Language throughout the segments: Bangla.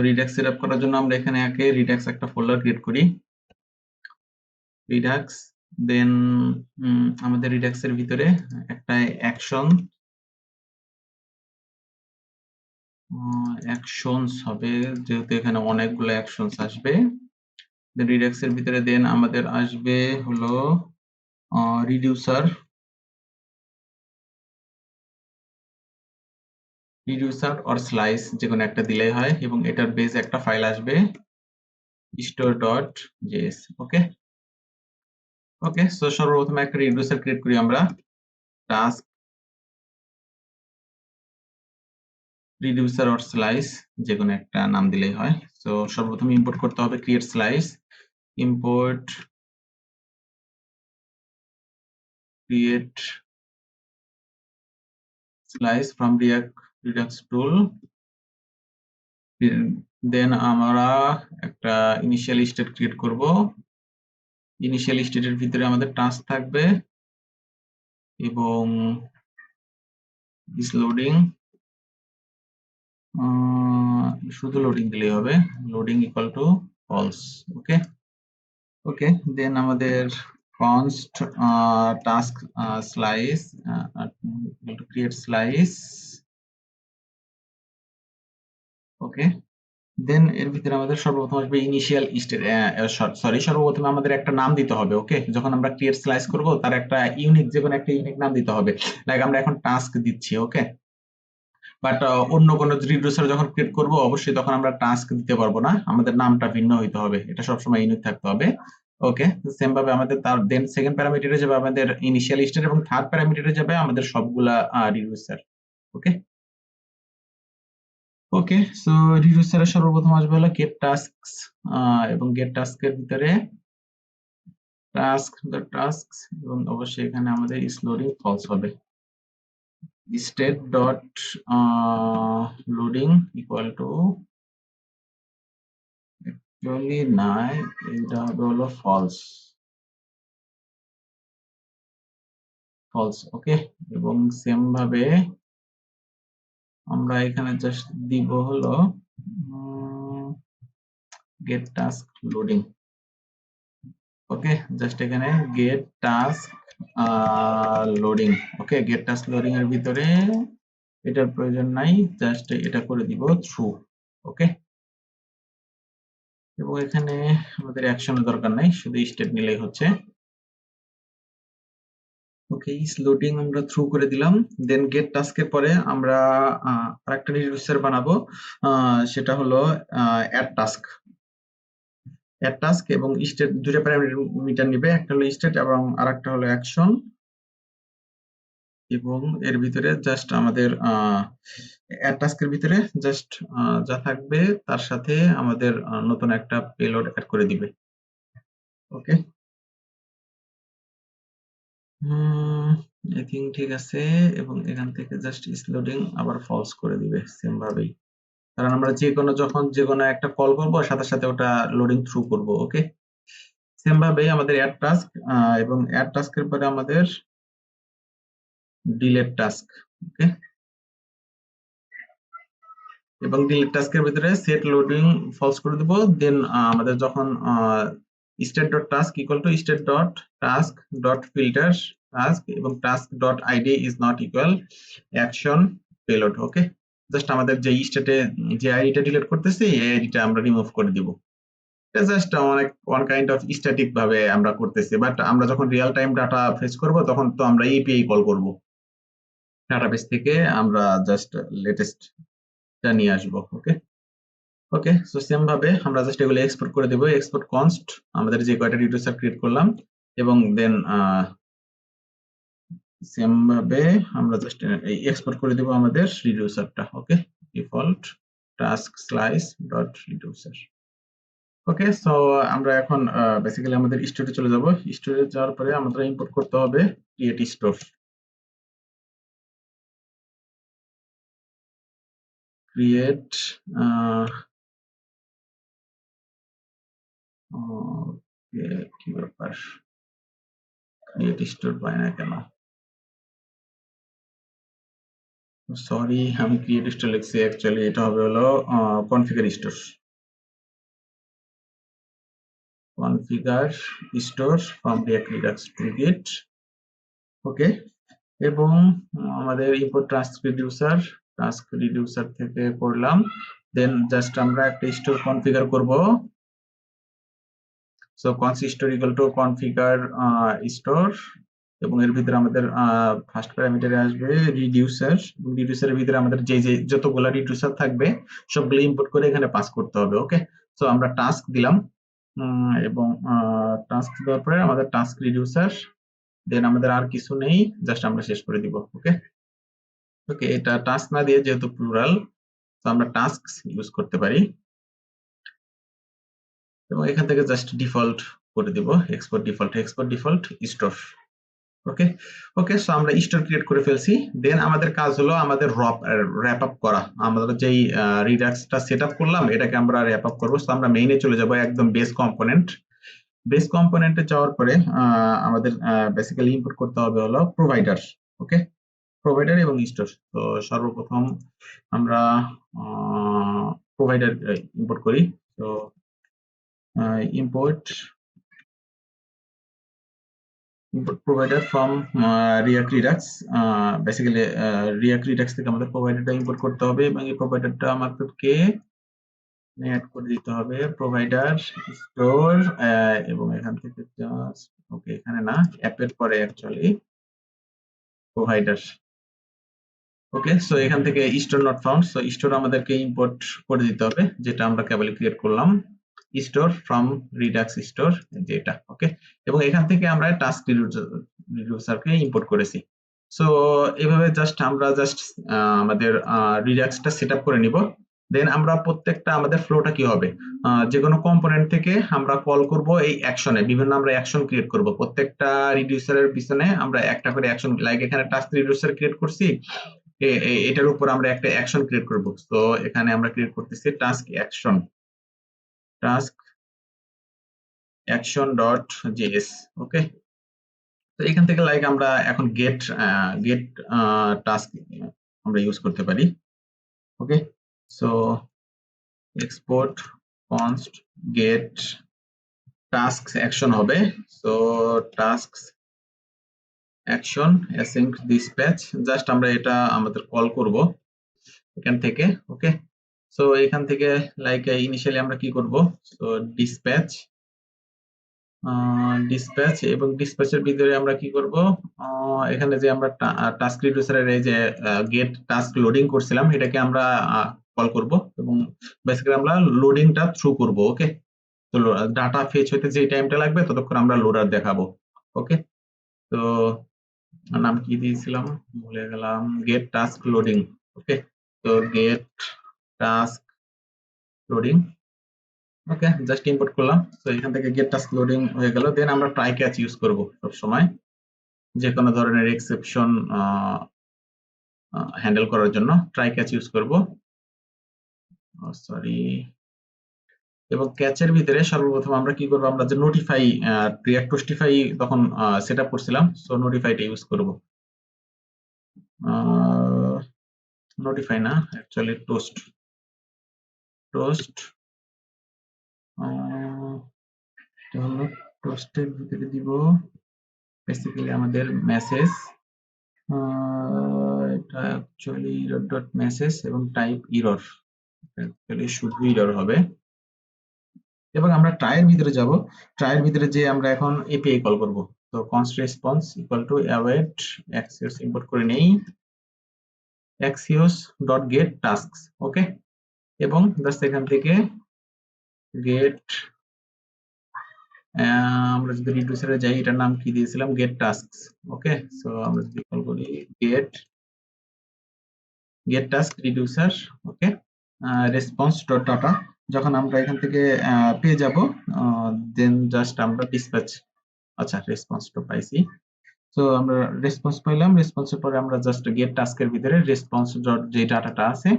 রিডাক্স সেটআপ করার জন্য আমরা এখানে আগে রিডাক্স একটা ফোল্ডার ক্রিয়েট করি। রিডাক্স দেন আমাদের রিডাক্স এর ভিতরে একটা অ্যাকশনস হবে, যেহেতু এখানে অনেকগুলো অ্যাকশনস আসবে। দেন রিডাক্স এর ভিতরে দেন আমাদের আসবে হলো রিডিউসার অর স্লাইস, যে কোনো একটা দিলেই হয়, এবং এটার বেস একটা ফাইল আসবে store.js। ওকে ওকে, সো সর্বপ্রথমে একটা রিডিউসার ক্রিয়েট করি আমরা। টাস্ক রিডিউসার অর স্লাইস, যে কোনো একটা নাম দিলেই হয়। সো সর্বপ্রথম ইম্পোর্ট করতে হবে create slice. Import create slice from Redux tool। দেন আমরা একটা ইনিশিয়াল স্টেট ক্রিয়েট করব। ইনিশিয়াল স্টেটের ভিতরে আমাদের টাস্ক থাকবে এবং ইস লোডিং, শুধু লোডিং দিলেই হবে, লোডিং ইকুয়াল টু ফলস। ওকে ওকে, দেন আমাদের const task slice to create slice। ওকে, দেন এর ভিতরে আমাদের সর্বপ্রথম আসবে ইনিশিয়াল স্টেট, সরি সর্বপ্রথম আমাদের একটা নাম দিতে হবে। ওকে, যখন আমরা ক্রিয়েট স্লাইস করব তার একটা ইউনিক, যে কোনো একটা ইউনিক নাম দিতে হবে। লাইক আমরা এখন টাস্ক দিচ্ছি। ওকে, বাট অন্য কোনো রিডিউসার যখন ক্রিয়েট করব অবশ্যই তখন আমরা টাস্ক দিতে পারবো না, আমাদের নামটা ভিন্ন হইতে হবে, এটা সবসময় ইউনিক থাকতে হবে। ওকে, সেম ভাবে আমাদের তার দেন সেকেন্ড প্যারামিটারে যাবে আমাদের ইনিশিয়াল স্টেট, এবং থার্ড প্যারামিটারে যাবে আমাদের সবগুলা রিডিউসার। ওকে ওকে, সো রিডিউসারের সর্বপ্রথম আসবে হলো গেট টাস্কস, এবং গেট টাস্কের ভিতরে টাস্কস, এবং অবশ্যই এখানে আমাদের ইস লোডিং ফলস হবে। State dot loading equal to, actually নাই, এটা হবে হলো ফলস। ওকে, এবং সেম ভাবে আমরা এখানে জাস্ট দিব হলো gate task loading. Okay, just এখানে গেট টাস্ক লোডিং। ওকে, গেট টাস্ক লোডিং এর ভিতরে এটার প্রয়োজন নাই, জাস্ট এটা করে দিব থ্রু। ওকে, এবং এখানে আমাদের অ্যাকশনের দরকার নাই, শুধু স্টেট নিলেই হচ্ছে। ওকে, ইস লোডিং আমরা থ্রু করে দিলাম। দেন গেট টাস্কের পরে আমরা আরেকটা রিডিউসার বানাবো, সেটা হলো অ্যাড টাস্ক এবং স্টেট, দুটো প্যারামিটার নিবে, একটা হলো স্টেট এবং আরেকটা হলো অ্যাকশন। এবং এর ভিতরে জাস্ট আমাদের অ্যাড টাস্কের ভিতরে জাস্ট যা থাকবে তার সাথে আমাদের নতুন একটা পেলোড অ্যাড করে দিবে। ওকে, আই থিঙ্ক ঠিক আছে, এবং এখান থেকে জাস্ট ইস লোডিং আবার ফলস করে দিবে সেম ভাবেই, কারণ আমরা যখন যে কোনো একটা কল করব সাথে সাথে ওটা লোডিং থ্রু করব। ওকে, সেম ভাবেই আমাদের অ্যাড টাস্ক, এবং অ্যাড টাস্কের পরে আমাদের ডিলেট টাস্ক। ওকে, এবং ডিলিট টাস্কের ভিতরে সেট লোডিং ফলস করে দেব। দেন আমাদের যখন state dot task equal to state dot task dot filter task, এবং task dot ID is not equal action payload. Okay, just আমাদের যে স্টেটে যে আইডিটা ডিলিট করতেছি এই আইডিটা আমরা রিমুভ করে দিব। এটা জাস্ট অনেক ওয়ান কাইন্ড অফ স্ট্যাটিক ভাবে আমরা করতেছি, বাট আমরা যখন রিয়েল টাইম ডাটা ফেচ করব তখন তো আমরা এপিআই কল করব, ডাটাবেস থেকে আমরা জাস্ট লেটেস্ট টা নিয়ে আসবো। ওকে ওকে, সো সেম ভাবে আমরা জাস্ট এগুলো এক্সপোর্ট করে দেব। এক্সপোর্ট কনস্ট আমাদের যে কয়টা রিডিউসার ক্রিয়েট করলাম, এবং দেন সেম ভাবে আমরা জাস্ট এক্সপোর্ট করে দেব আমাদের রিডিউসারটা। Okay, default task slice dot reducer. Okay, so আমরা এখন বেসিক্যালি আমাদের স্টোরে চলে যাব। স্টোরে যাওয়ার পরে আমাদের ইম্পোর্ট করতে হবে ক্রিয়েট স্টোর। ক্রিয়েট কি ব্যাপার, ক্রিয়েট স্টোর পাই না কেন? সরি, আমি ক্রিয়েট স্টোর লিখছি, অ্যাকচুয়ালি এটা হবে হলো configure store. Configure store from Redux Toolkit। ওকে, এবং আমাদের ইম্পোর্ট টাস্ক রিডিউসার থেকে করলাম। দেন জাস্ট আমরা একটা স্টোর কনফিগার করব। So const store equal to configure store, এবং এর ভিতরে আমাদের ফার্স্ট প্যারামিটারে আসবে রিডিউসার, এবং রিডিউসারের ভিতরে আমাদের যে যে যতগুলো রিডিউসার থাকবে সবগুলো ইম্পোর্ট করে এখানে পাস করতে হবে। ওকে, সো আমরা টাস্ক দিলাম, এবং টাস্ক দেওয়ার পরে আমাদের টাস্ক রিডিউসার, দেন আমাদের আর কিছু নেই, জাস্ট আমরা শেষ করে দিব। ওকে ওকে, এটা টাস্ক না দিয়ে যেহেতু প্লুরাল, তো আমরা টাস্ক ইউজ করতে পারি, এবং এখান থেকে জাস্ট ডিফল্ট করে দিব, এক্সপোর্ট ডিফল্ট স্টোর। ওকে ওকে, সো আমরা স্টোর ক্রিয়েট করে ফেলছি। দেন আমাদের কাজ হলো আমাদের র‍্যাপ আপ করা। আমরা যেই রিডাক্সটা সেট আপ করলাম এটাকে আমরা র‍্যাপ আপ করবো। সো আমরা মেইনে চলে যাব, একদম বেস কম্পোনেন্টে যাওয়ার পরে আমাদের বেসিক্যালি ইম্পোর্ট করতে হবে হলো প্রোভাইডার। ওকে, প্রোভাইডার এবং স্টোর। তো সর্বপ্রথম আমরা প্রোভাইডার ইম্পোর্ট করি। তো import provider from react-redux। Basically react-redux থেকে আমাদের প্রোভাইডারটা ইম্পোর্ট করতে হবে, এবং এই প্রোভাইডারটা আমাদেরকে অ্যাড করে দিতে হবে প্রোভাইডার স্টোর, এবং এখান থেকে জাস্ট ওকে, এখানে না, অ্যাপের পরে অ্যাকচুয়ালি প্রোভাইডার। ওকে, সো এখান থেকে store not found, so store আমাদেরকে ইম্পোর্ট করে দিতে হবে, যেটা আমরা কেবলই ক্রিয়েট করলাম, স্টোর ফ্রম রিডাক্স স্টোর, যেটা। ওকে, এবং এখান থেকে আমরা টাস্ক রিডিউসারকে ইম্পোর্ট করেছি। সো এইভাবে আমরা আমাদের রিডাক্সটা সেট আপ করে নিব। দেন আমরা প্রত্যেকটা আমাদের ফ্লোটা কি হবে, যে কোনো কম্পোনেন্ট থেকে আমরা কল করব এই অ্যাকশনে, বিভিন্ন আমরা অ্যাকশন ক্রিয়েট করব। প্রত্যেকটা রিডিউসারের পিছনে আমরা একটা করে অ্যাকশন, লাইক এখানে টাস্ক রিডিউসার ক্রিয়েট করছি, এটার উপর আমরা একটা অ্যাকশন ক্রিয়েট করব। তো এখানে আমরা ক্রিয়েট করতেছি টাস্ক অ্যাকশন ডট জেএস। ওকে, তো এখান থেকে লাইক আমরা এখন গেট টাস্ক আমরা ইউজ করতে পারি। Okay, so export const get task action হবে। So task action async dispatch, just আমরা এটা আমাদের কল করব এখান থেকে। ওকে, সো এখান থেকে লাইক ইনিশিয়ালি আমরা কি করব, সো ডিসপ্যাচ এবং ডিসপ্যাচের ভিতরে আমরা কি করব, এখানে যে আমরা টাস্ক রিডিউসারের এই যে গেট টাস্ক লোডিং করছিলাম এটাকে আমরা কল করব, এবং বেসিক্যালি আমরা লোডিংটা থ্রু করব। ওকে, তো ডাটা ফেচ হতে যে টাইমটা লাগবে ততক্ষণ আমরা লোডার দেখাবো। ওকে, তো নাম কি দিয়েছিলাম ভুলে গেলাম, গেট টাস্ক লোডিং। ওকে, তো get task loading. Okay, just import করলাম। তো এখান থেকে গেট টাস্ক লোডিং হয়ে গেল। দেন আমরা ট্রাই ক্যাচ ইউজ করব সব সময়, যে কোনো ধরনের এক্সেপশন হ্যান্ডেল করার জন্য ট্রাই ক্যাচ ইউজ করব। সরি, এবং ক্যাচের ভিতরে সর্বপ্রথম আমরা কি করব, আমরা যে নোটিফাই টোস্টিফাই তখন সেট আপ করছিলাম, সো নোটিফাইটা ইউজ করব। নোটিফাই না, অ্যাকচুয়ালি টোস্ট হলো টোস্টের ভিতরে দিব বেসিক্যালি আমাদের মেসেজ, এটা অ্যাকচুয়ালি ডট মেসেজ এবং টাইপ ইরর, অ্যাকচুয়ালি শুধু ইরর হবে। এবং আমরা ট্রাইয়ের ভিতরে যাব, ট্রাইয়ের ভিতরে যে আমরা এখন এপিআই কল করব। তো const response equal to await axios import করে নেই, axios ডট গেট টাস্কস। ওকে, এবং জাস্ট এখান থেকে গেট, আমরা যদি রিডিউসারে যাই, এটার নাম কি দিয়েছিলাম, গেট টাস্কস। ওকে, সো আমরা যদি কল করি গেট টাস্ক রিডিউসার। ওকে, রেসপন্স ডট ডাটা, যখন আমরা এখান থেকে পেয়ে যাব, দেন জাস্ট আমরা ডিসপ্যাচ, আচ্ছা রেসপন্সটা পাইছি। তো আমরা রেসপন্স পাইলাম, রেসপন্সের পরে আমরা জাস্ট গেট টাস্কের ভিতরে রেসপন্স ডট যে ডাটাটা আছে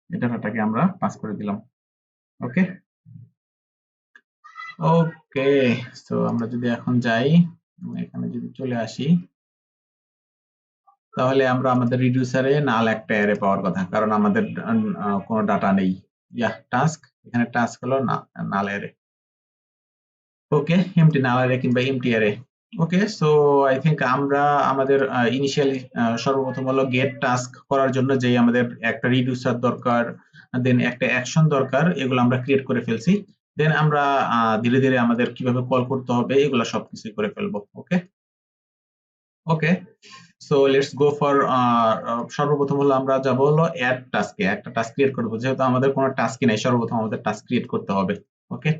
এই ডাটাটাকে আমরা পাস করে দিলাম। ওকে ওকে, সো আমরা যদি এখন যাই, এখানে যদি চলে আসি, তাহলে আমরা আমাদের রিডিউসারে নাল একটা অ্যারে পাওয়ার কথা, কারণ আমাদের কোনো ডাটা নেই। টাস্ক, এখানে টাস্ক হলো নাল অ্যারে। ওকে, এমটি নাল অ্যারে কিংবা MT array. Okay, so I think আমরা আমাদের ইনিশিয়ালি সর্বপ্রথম হলো গেট টাস্ক করার জন্য যে আমাদের একটা রিডিউসার দরকার, দেন একটা অ্যাকশন দরকার, এগুলো আমরা ক্রিয়েট করে ফেলছি। দেন আমরা ধীরে ধীরে আমাদের কিভাবে কল করতে হবে এগুলো সবকিছু করে ফেলবো। ওকে okay, so let's go for, সর্বপ্রথম হলো আমরা যাব হলো অ্যাড টাস্কে, একটা টাস্ক ক্রিয়েট করব, যেহেতু আমাদের কোনো টাস্কই নাই, সর্বপ্রথম আমাদের টাস্ক ক্রিয়েট করতে হবে। ওকে,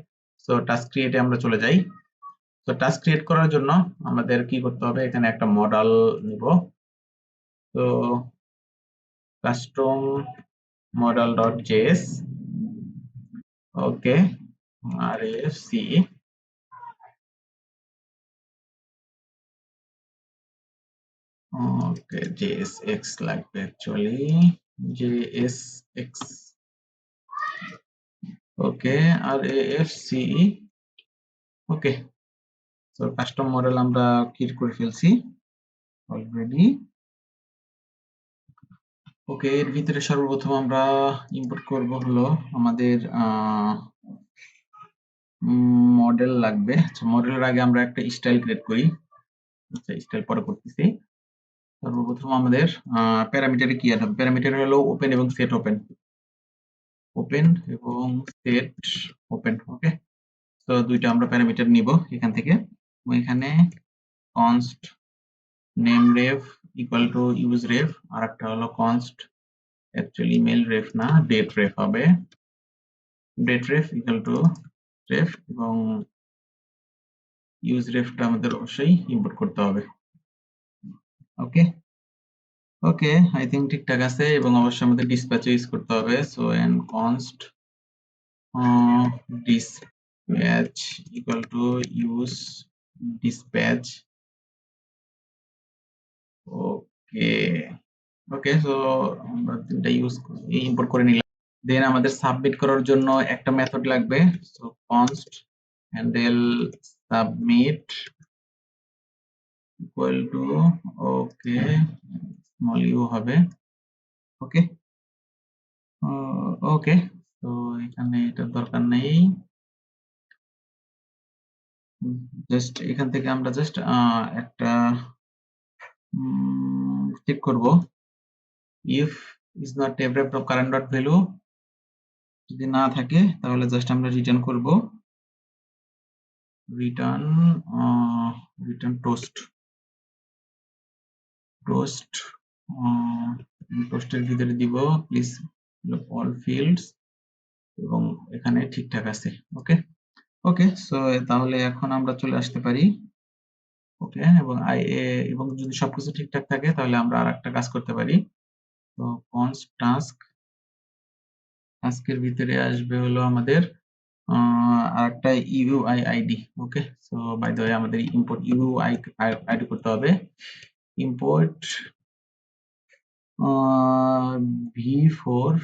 সো টাস্ক ক্রিয়েটে আমরা চলে যাই। তো টাস্ক ক্রিয়েট করার জন্য আমাদের কি করতে হবে, এখানে একটা মডেল নিব। তো কাস্টম মডেল ডট জেএস, ওকে, আরএফসি, ওকে, জেএসএক্স লাগবে অ্যাকচুয়ালি, জেএসএক্স, ওকে, আরএফসি, ওকে। তো কাস্টম মডেল আমরা ক্রিয়েট করে ফেলছি অলরেডি। ওকে, এর ভিতরে সর্বপ্রথম আমরা ইম্পোর্ট করব হলো আমাদের মডেল লাগবে। আচ্ছা, মডেলের আগে আমরা একটা স্টাইল ক্রিয়েট করি। আচ্ছা, স্টাইল পরে করতেছি। সর্বপ্রথম আমাদের প্যারামিটারে কি হবে, প্যারামিটার হলো ওপেন এবং সেট ওপেন, ওপেন এবং সেট ওপেন। ওকে, তো দুইটা আমরা প্যারামিটার নিব এখান থেকে। এখানে const name ref equal to use ref, আর একটা হলো const, অ্যাকচুয়ালি মেল রেফ না, ডেট রেফ হবে, ডেট রেফ ইকুয়াল টু রেফ, এবং ইউজ রেফটা আমাদের অবশ্যই ইম্পোর্ট করতে হবে। ওকে ওকে, আই থিঙ্ক ঠিকঠাক আছে, এবং অবশ্যই আমাদের ডিসপ্যাচ ইউজ করতে হবে। So and const dispatch equal to use dispatch। Okay okay, so আমরা তিনটা ইম্পোর্ট করে নিলাম। দেন আমাদের সাবমিট করার জন্য একটা মেথড লাগবে। So const handle submit equal to, okay, small u হবে। ওকে ওকে, তো এখানে এটার দরকার নেই, জাস্ট এখান থেকে আমরা জাস্ট একটা চেক করব, if is not tablet of current dot value, যদি না থাকে তাহলে জাস্ট আমরা রিটার্ন করব, রিটার্ন রিটার্ন টোস্ট, টোস্ট টোস্টের ভিতরে দিব প্লিজ অল ফিল্ডস, এবং এখানে ঠিকঠাক আছে। ওকে ওকে, সো তাহলে এখন আমরা চলে আসতে পারি। ওকে, এবং এবং যদি সবকিছু ঠিকঠাক থাকে তাহলে আমরা আরেকটা কাজ করতে পারি। তো const task, টাস্কের ভিতরে আসবে হলো আমাদের আরেকটা UI ID. Okay, so by the way আমাদের ইম্পোর্ট ইউআই আইডি করতে হবে, import v4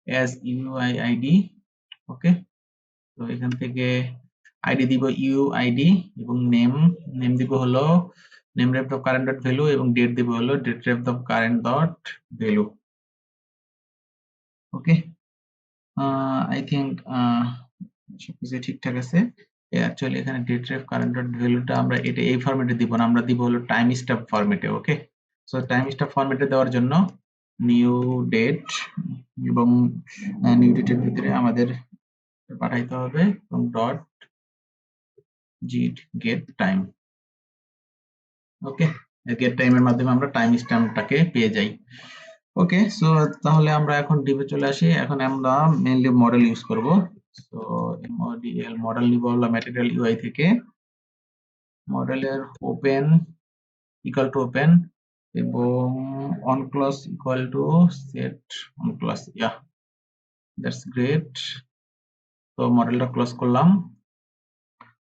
as UI ID। Okay, তো এখান থেকে আইডি দিব ইউআইডি, এবং নেম নেম দিব হলো name ref of current dot value, এবং ডেট দিব হলো date ref of current dot value. Okay, I think সবকিছু ঠিকঠাক আছে। অ্যাকচুয়ালি এখানে ডেট রেফ কারেন্ট ডট ভ্যালুটা আমরা এটা এই ফরম্যাটে দিব না, আমরা দিব হলো টাইম স্ট্যাম্প ফরম্যাটে। ওকে, সো টাইম স্ট্যাম্প ফরম্যাটে দেওয়ার জন্য নিউ ডেট, এবং নিউ ডেটের ভিতরে আমাদের পাঠাইতে হবে, এবং ডট গেট টাইম। ওকে, গেট টাইমের মাধ্যমে আমরা টাইম স্ট্যাম্পটাকে পেয়ে যাই। ওকে, সো তাহলে আমরা এখন ডিভে চলে আসি। এখন আমরা মেইনলি মডেল ইউজ করব। সো মডেল মডেল নিব হলো ম্যাটেরিয়াল ইউআই থেকে, মডেলের ওপেন ইকুয়াল টু ওপেন, এবং on close equal to set on close. That's great. তো মডেলটা ক্লোজ করলাম।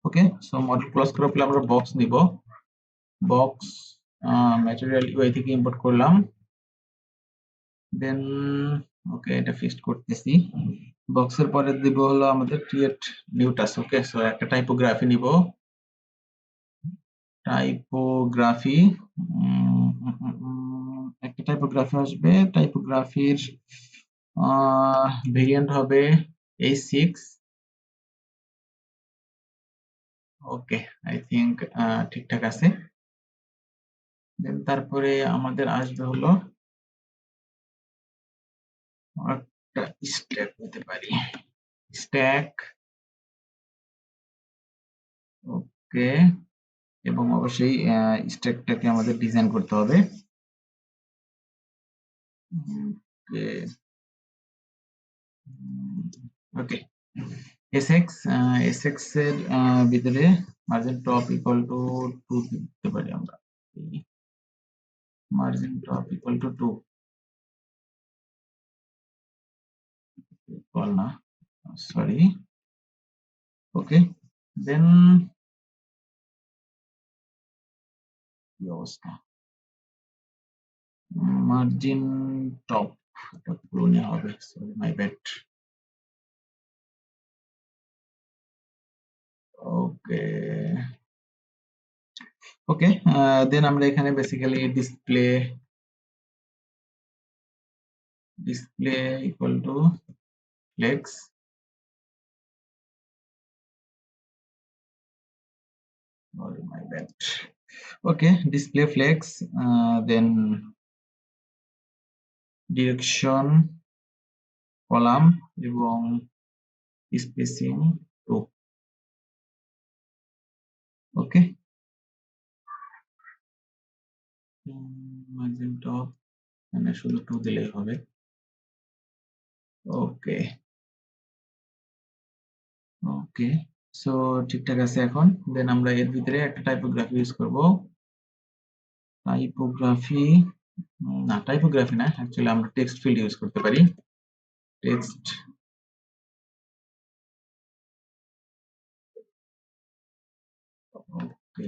ওকে, সো মডেল ক্লোজ করার পরে আমরা বক্স নিব, বক্স ম্যাটেরিয়াল ইউআই থেকে ইম্পোর্ট করলাম, দেন ওকে এটা ফিক্সড করতেছি। বক্সের পরে দিব হলো আমাদের ক্রিয়েট নিউ টাস্ক। ওকে, সো একটা টাইপোগ্রাফি নিব, টাইপোগ্রাফি, একটা টাইপোগ্রাফি আসবে, টাইপোগ্রাফির ভেরিয়েন্ট হবে A6। ওকে, আই থিংক ঠিকঠাক আছে। দেন তারপরে আমাদের আসবে হলো একটা স্ট্যাক হতে পারি, স্ট্যাক। ওকে, এবং অবশ্যই স্ট্যাকটাকে আমাদের ডিজাইন করতে হবে। ওকে, এসএক্স এর ভিতরে মার্জিন টপ ইকুয়াল টু 2 দিতে পারি আমরা। Margin top equal to 2 equal না, সরি। ওকে, দেন কি অবস্থা, মার্জিন টপ এটা পুরো হবে, sorry my bad. Okay okay, then আমরা এখানে basically display equal to flex. Sorry, my bad. Okay, display flex, then direction column এবং spacing 2। ওকে, মার্জিন টপ মানে শুধু 2 দিলেই হবে। ওকে ওকে, সো ঠিকঠাক আছে এখন। দেন আমরা এর ভিতরে একটা টাইপোগ্রাফি ইউজ করব। টাইপোগ্রাফি না, টাইপোগ্রাফি না, অ্যাকচুয়ালি আমরা টেক্সট ফিল্ড ইউজ করতে পারি। টেক্সট, ওকে,